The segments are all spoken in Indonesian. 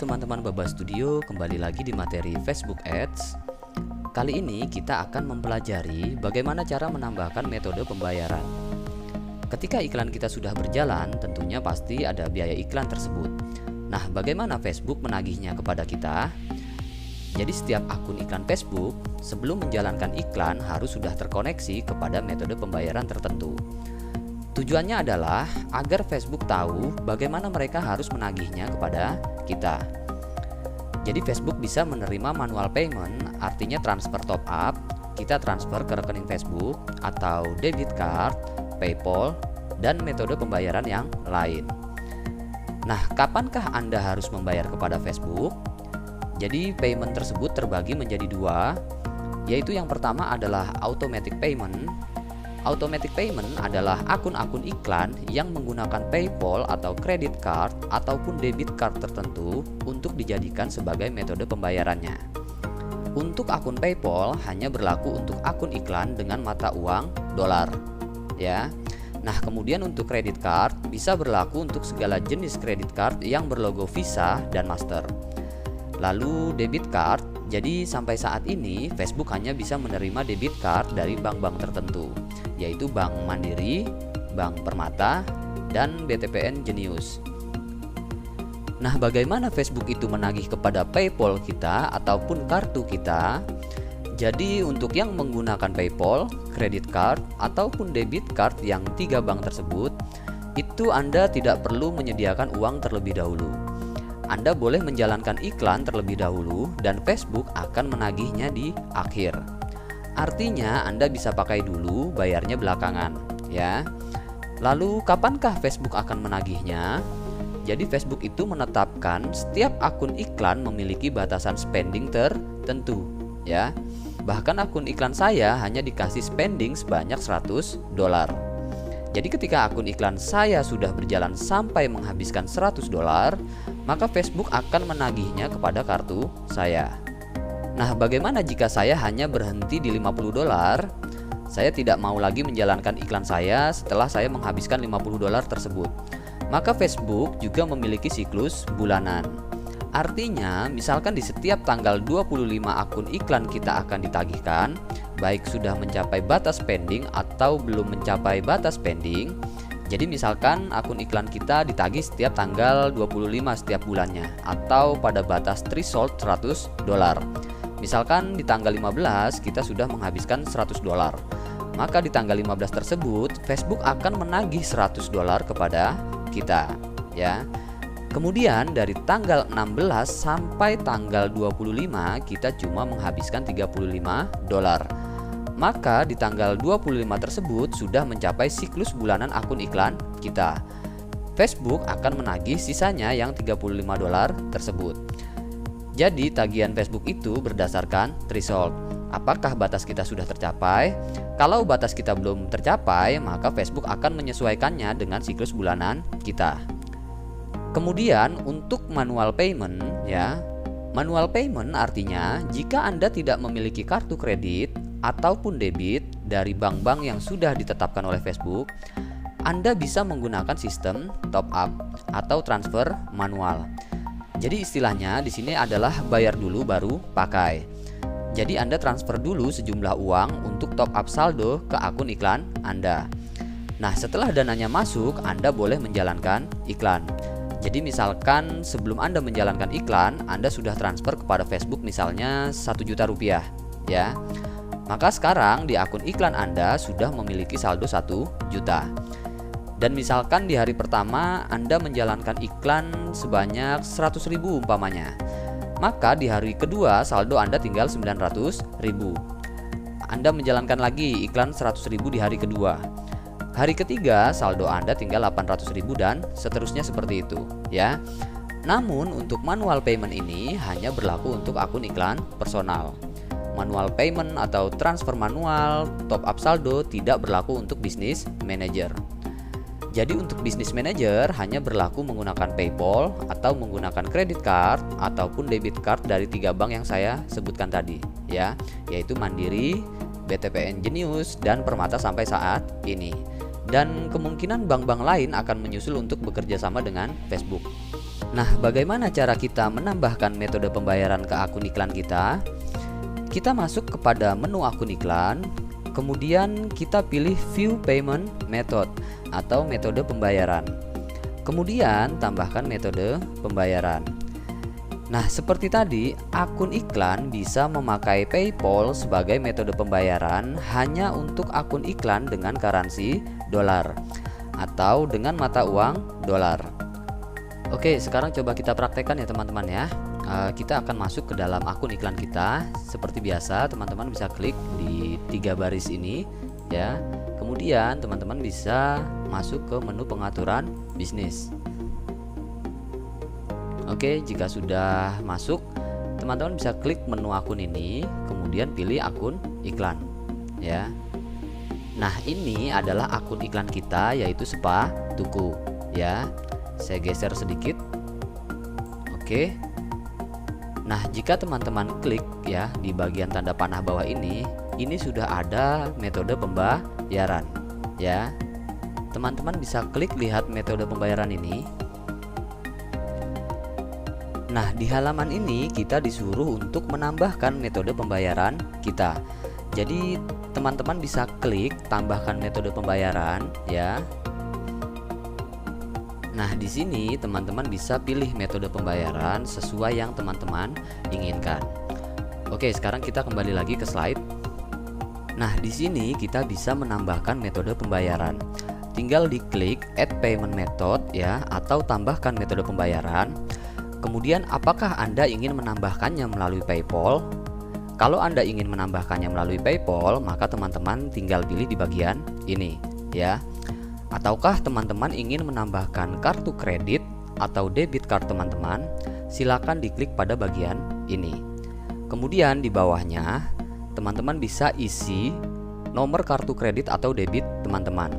teman-teman Baba Studio, kembali lagi di materi Facebook Ads. Kali ini kita akan mempelajari bagaimana cara menambahkan metode pembayaran. Ketika iklan kita sudah berjalan, tentunya pasti ada biaya iklan tersebut. Nah, bagaimana Facebook menagihnya kepada kita? Jadi setiap akun iklan Facebook sebelum menjalankan iklan harus sudah terkoneksi kepada metode pembayaran tertentu. Tujuannya adalah agar Facebook tahu bagaimana mereka harus menagihnya kepada kita. Jadi Facebook bisa menerima manual payment, artinya transfer top up, kita transfer ke rekening Facebook, atau debit card, PayPal, dan metode pembayaran yang lain. Nah, kapankah Anda harus membayar kepada Facebook? Jadi payment tersebut terbagi menjadi dua, yaitu yang pertama adalah automatic payment. Automatic payment adalah akun-akun iklan yang menggunakan PayPal atau credit card ataupun debit card tertentu untuk dijadikan sebagai metode pembayarannya. Untuk akun PayPal hanya berlaku untuk akun iklan dengan mata uang dolar, ya. Nah, kemudian untuk credit card bisa berlaku untuk segala jenis credit card yang berlogo Visa dan Master. Lalu debit card, jadi sampai saat ini Facebook hanya bisa menerima debit card dari bank-bank tertentu, yaitu Bank Mandiri, Bank Permata, dan BTPN Jenius. Nah, bagaimana Facebook itu menagih kepada PayPal kita ataupun kartu kita? Jadi untuk yang menggunakan PayPal, credit card, ataupun debit card yang 3 bank tersebut, itu Anda tidak perlu menyediakan uang terlebih dahulu. Anda boleh menjalankan iklan terlebih dahulu dan Facebook akan menagihnya di akhir. Artinya Anda bisa pakai dulu, bayarnya belakangan, ya. Lalu kapankah Facebook akan menagihnya? Jadi Facebook itu menetapkan setiap akun iklan memiliki batasan spending tertentu, ya. Bahkan akun iklan saya hanya dikasih spending sebanyak $100. Jadi ketika akun iklan saya sudah berjalan sampai menghabiskan $100, maka Facebook akan menagihnya kepada kartu saya. Nah, bagaimana jika saya hanya berhenti di $50? Saya tidak mau lagi menjalankan iklan saya setelah saya menghabiskan $50 tersebut. Maka Facebook juga memiliki siklus bulanan. Artinya, misalkan di setiap tanggal 25 akun iklan kita akan ditagihkan, baik sudah mencapai batas spending atau belum mencapai batas spending. Jadi misalkan akun iklan kita ditagih setiap tanggal 25 setiap bulannya, atau pada batas threshold $100. Misalkan di tanggal 15 kita sudah menghabiskan $100. Maka di tanggal 15 tersebut Facebook akan menagih $100 kepada kita, ya. Kemudian dari tanggal 16 sampai tanggal 25 kita cuma menghabiskan $35. Maka di tanggal 25 tersebut sudah mencapai siklus bulanan akun iklan kita. Facebook akan menagih sisanya yang $35 tersebut. Jadi tagihan Facebook itu berdasarkan threshold. Apakah batas kita sudah tercapai? Kalau batas kita belum tercapai, maka Facebook akan menyesuaikannya dengan siklus bulanan kita. Kemudian untuk manual payment, ya. Manual payment artinya jika Anda tidak memiliki kartu kredit ataupun debit dari bank-bank yang sudah ditetapkan oleh Facebook, Anda bisa menggunakan sistem top up atau transfer manual. Jadi istilahnya di sini adalah bayar dulu baru pakai. Jadi Anda transfer dulu sejumlah uang untuk top up saldo ke akun iklan Anda. Nah, setelah dananya masuk, Anda boleh menjalankan iklan. Jadi misalkan sebelum Anda menjalankan iklan, Anda sudah transfer kepada Facebook misalnya $1 juta, ya. Maka sekarang di akun iklan Anda sudah memiliki saldo 1 juta. Dan misalkan di hari pertama Anda menjalankan iklan sebanyak 100.000 umpamanya. Maka di hari kedua saldo Anda tinggal 900.000. Anda menjalankan lagi iklan 100.000 di hari kedua. Hari ketiga saldo Anda tinggal 800.000 dan seterusnya seperti itu, ya. Namun untuk manual payment ini hanya berlaku untuk akun iklan personal. Manual payment atau transfer manual, top up saldo tidak berlaku untuk business manager. Jadi untuk business manager hanya berlaku menggunakan PayPal atau menggunakan credit card ataupun debit card dari 3 bank yang saya sebutkan tadi, ya, yaitu Mandiri, BTPN Jenius, dan Permata sampai saat ini. Dan kemungkinan bank-bank lain akan menyusul untuk bekerja sama dengan Facebook. Nah, bagaimana cara kita menambahkan metode pembayaran ke akun iklan kita? Kita masuk kepada menu akun iklan, kemudian kita pilih View Payment Method atau metode pembayaran. Kemudian tambahkan metode pembayaran. Nah, seperti tadi, akun iklan bisa memakai PayPal sebagai metode pembayaran hanya untuk akun iklan dengan currency dolar atau dengan mata uang dolar. Oke, sekarang coba kita praktekkan ya teman-teman ya. Kita akan masuk ke dalam akun iklan kita. Seperti biasa, teman-teman bisa klik di 3 baris ini ya. Kemudian teman-teman bisa masuk ke menu pengaturan bisnis. Oke, jika sudah masuk, teman-teman bisa klik menu akun ini, kemudian pilih akun iklan ya. Nah, ini adalah akun iklan kita, yaitu Spa Tuku ya. Saya geser sedikit. Oke. Nah, jika teman-teman klik ya di bagian tanda panah bawah ini sudah ada metode pembayaran ya. Teman-teman bisa klik lihat metode pembayaran ini. Nah, di halaman ini kita disuruh untuk menambahkan metode pembayaran kita. Jadi, teman-teman bisa klik tambahkan metode pembayaran ya. Nah, di sini teman-teman bisa pilih metode pembayaran sesuai yang teman-teman inginkan. Oke, sekarang kita kembali lagi ke slide. Nah, di sini kita bisa menambahkan metode pembayaran. Tinggal diklik Add Payment Method ya, atau tambahkan metode pembayaran. Kemudian, apakah Anda ingin menambahkannya melalui PayPal? Kalau Anda ingin menambahkannya melalui PayPal, maka teman-teman tinggal pilih di bagian ini ya. Ataukah teman-teman ingin menambahkan kartu kredit atau debit card teman-teman, silakan diklik pada bagian ini. Kemudian di bawahnya, teman-teman bisa isi nomor kartu kredit atau debit teman-teman.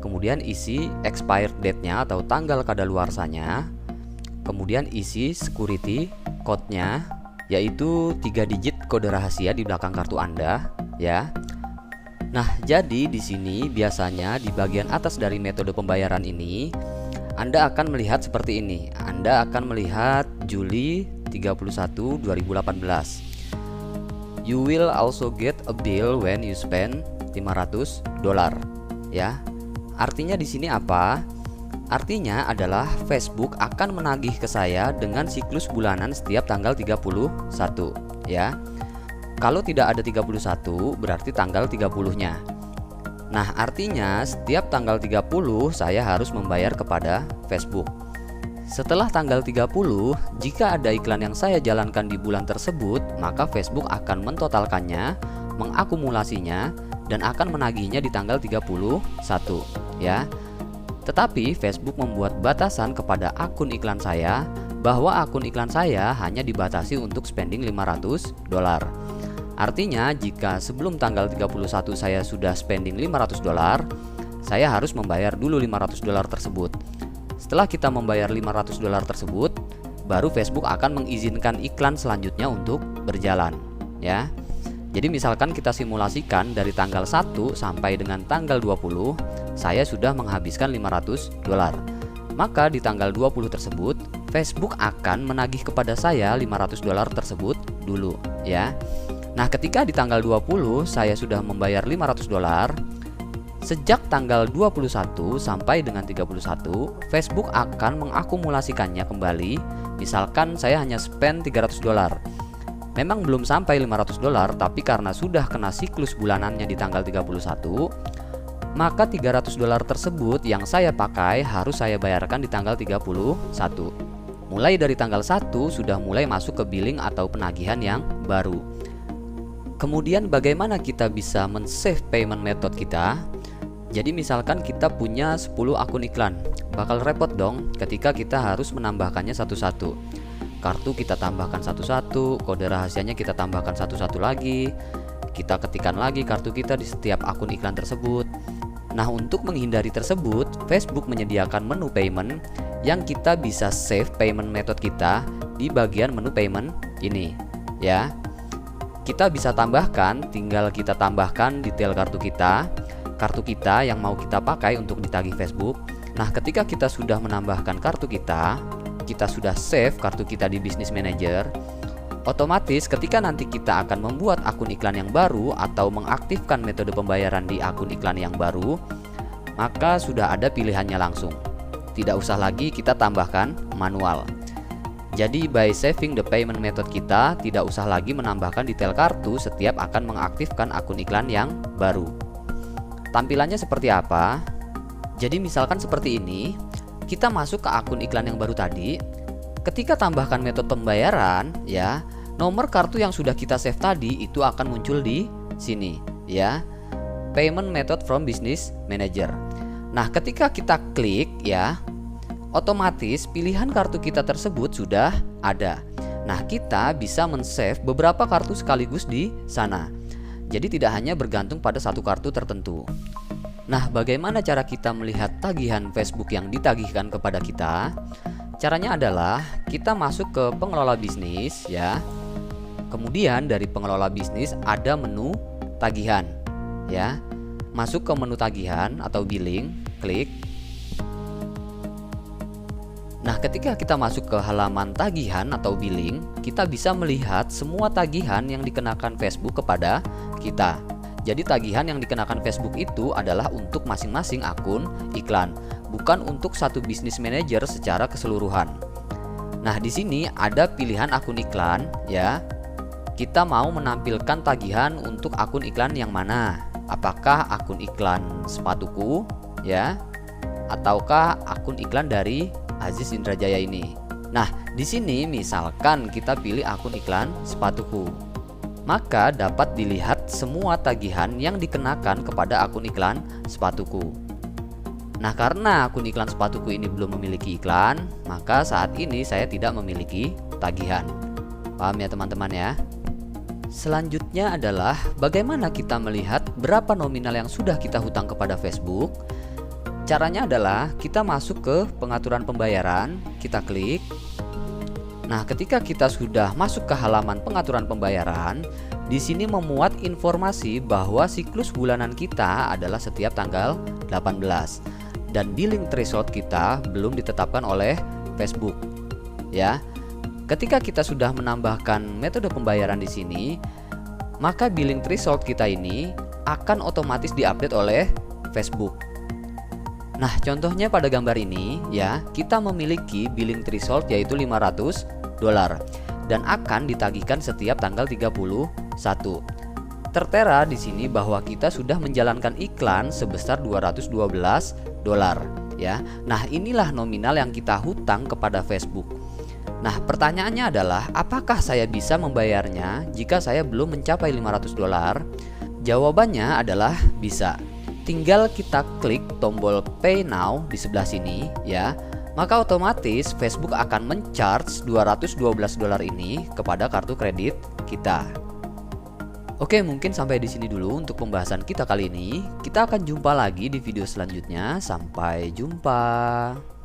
Kemudian isi expired date-nya atau tanggal kadaluarsanya. Kemudian isi security code-nya, yaitu 3 digit kode rahasia di belakang kartu Anda ya. Nah, jadi di sini biasanya di bagian atas dari metode pembayaran ini Anda akan melihat seperti ini. Anda akan melihat Juli 31, 2018. You will also get a bill when you spend $500 ya. Artinya di sini apa? Artinya adalah Facebook akan menagih ke saya dengan siklus bulanan setiap tanggal 31 ya. Kalau tidak ada 31 berarti tanggal 30-nya. Nah, artinya setiap tanggal 30 saya harus membayar kepada Facebook. Setelah tanggal 30, jika ada iklan yang saya jalankan di bulan tersebut, maka Facebook akan mentotalkannya, mengakumulasinya, dan akan menagihnya di tanggal 31 ya. Tetapi Facebook membuat batasan kepada akun iklan saya bahwa akun iklan saya hanya dibatasi untuk spending $500. Artinya jika sebelum tanggal 31 saya sudah spending $500, saya harus membayar dulu $500 tersebut. Setelah kita membayar $500 tersebut, baru Facebook akan mengizinkan iklan selanjutnya untuk berjalan ya. Jadi misalkan kita simulasikan dari tanggal 1 sampai dengan tanggal 20, saya sudah menghabiskan $500. Maka di tanggal 20 tersebut, Facebook akan menagih kepada saya $500 tersebut dulu ya. Nah, ketika di tanggal 20 saya sudah membayar $500, sejak tanggal 21 sampai dengan 31, Facebook akan mengakumulasikannya kembali. Misalkan saya hanya spend $300. Memang belum sampai $500, tapi karena sudah kena siklus bulanannya di tanggal 31, maka $300 tersebut yang saya pakai harus saya bayarkan di tanggal 31. Mulai dari tanggal 1 sudah mulai masuk ke billing atau penagihan yang baru. Kemudian bagaimana kita bisa men-save payment method kita? Jadi misalkan kita punya 10 akun iklan, bakal repot dong ketika kita harus menambahkannya satu-satu. Kartu kita tambahkan satu-satu, kode rahasianya kita tambahkan satu-satu lagi, kita ketikkan lagi kartu kita di setiap akun iklan tersebut. Nah, untuk menghindari tersebut, Facebook menyediakan menu payment yang kita bisa save payment method kita di bagian menu payment ini ya. Kita bisa tambahkan, tinggal kita tambahkan detail kartu kita yang mau kita pakai untuk ditagih Facebook. Nah, ketika kita sudah menambahkan kartu kita, kita sudah save kartu kita di Business Manager, otomatis ketika nanti kita akan membuat akun iklan yang baru atau mengaktifkan metode pembayaran di akun iklan yang baru, maka sudah ada pilihannya langsung. Tidak usah lagi kita tambahkan manual. Jadi by saving the payment method, kita tidak usah lagi menambahkan detail kartu setiap akan mengaktifkan akun iklan yang baru. Tampilannya seperti apa? Jadi misalkan seperti ini, kita masuk ke akun iklan yang baru tadi. Ketika tambahkan metode pembayaran, ya, nomor kartu yang sudah kita save tadi itu akan muncul di sini, ya. Payment method from Business Manager. Nah, ketika kita klik, ya, otomatis pilihan kartu kita tersebut sudah ada. Nah, kita bisa men-save beberapa kartu sekaligus di sana. Jadi tidak hanya bergantung pada satu kartu tertentu. Nah, bagaimana cara kita melihat tagihan Facebook yang ditagihkan kepada kita? Caranya adalah kita masuk ke pengelola bisnis, ya. Kemudian dari pengelola bisnis ada menu tagihan, ya. Masuk ke menu tagihan atau billing, klik. Nah, ketika kita masuk ke halaman tagihan atau billing, kita bisa melihat semua tagihan yang dikenakan Facebook kepada kita. Jadi tagihan yang dikenakan Facebook itu adalah untuk masing-masing akun iklan, bukan untuk satu Business Manager secara keseluruhan. Nah, di sini ada pilihan akun iklan, ya. Kita mau menampilkan tagihan untuk akun iklan yang mana? Apakah akun iklan sepatuku, ya, ataukah akun iklan dari Aziz Indrajaya ini? Nah, di sini misalkan kita pilih akun iklan sepatuku, maka dapat dilihat semua tagihan yang dikenakan kepada akun iklan sepatuku. Nah, karena akun iklan sepatuku ini belum memiliki iklan, maka saat ini saya tidak memiliki tagihan. Paham ya teman-teman ya? Selanjutnya adalah bagaimana kita melihat berapa nominal yang sudah kita hutang kepada Facebook. Caranya adalah kita masuk ke pengaturan pembayaran, kita klik. Nah, ketika kita sudah masuk ke halaman pengaturan pembayaran, di sini memuat informasi bahwa siklus bulanan kita adalah setiap tanggal 18 dan billing threshold kita belum ditetapkan oleh Facebook, ya. Ketika kita sudah menambahkan metode pembayaran di sini, maka billing threshold kita ini akan otomatis diupdate oleh Facebook. Nah, contohnya pada gambar ini, ya, kita memiliki billing threshold yaitu $500 dan akan ditagihkan setiap tanggal 31. Tertera di sini bahwa kita sudah menjalankan iklan sebesar $212, ya. Nah, inilah nominal yang kita hutang kepada Facebook. Nah, pertanyaannya adalah apakah saya bisa membayarnya jika saya belum mencapai $500? Jawabannya adalah bisa. Tinggal kita klik tombol Pay Now di sebelah sini, ya. Maka otomatis Facebook akan men-charge $212 ini kepada kartu kredit kita. Oke, mungkin sampai di sini dulu untuk pembahasan kita kali ini. Kita akan jumpa lagi di video selanjutnya. Sampai jumpa.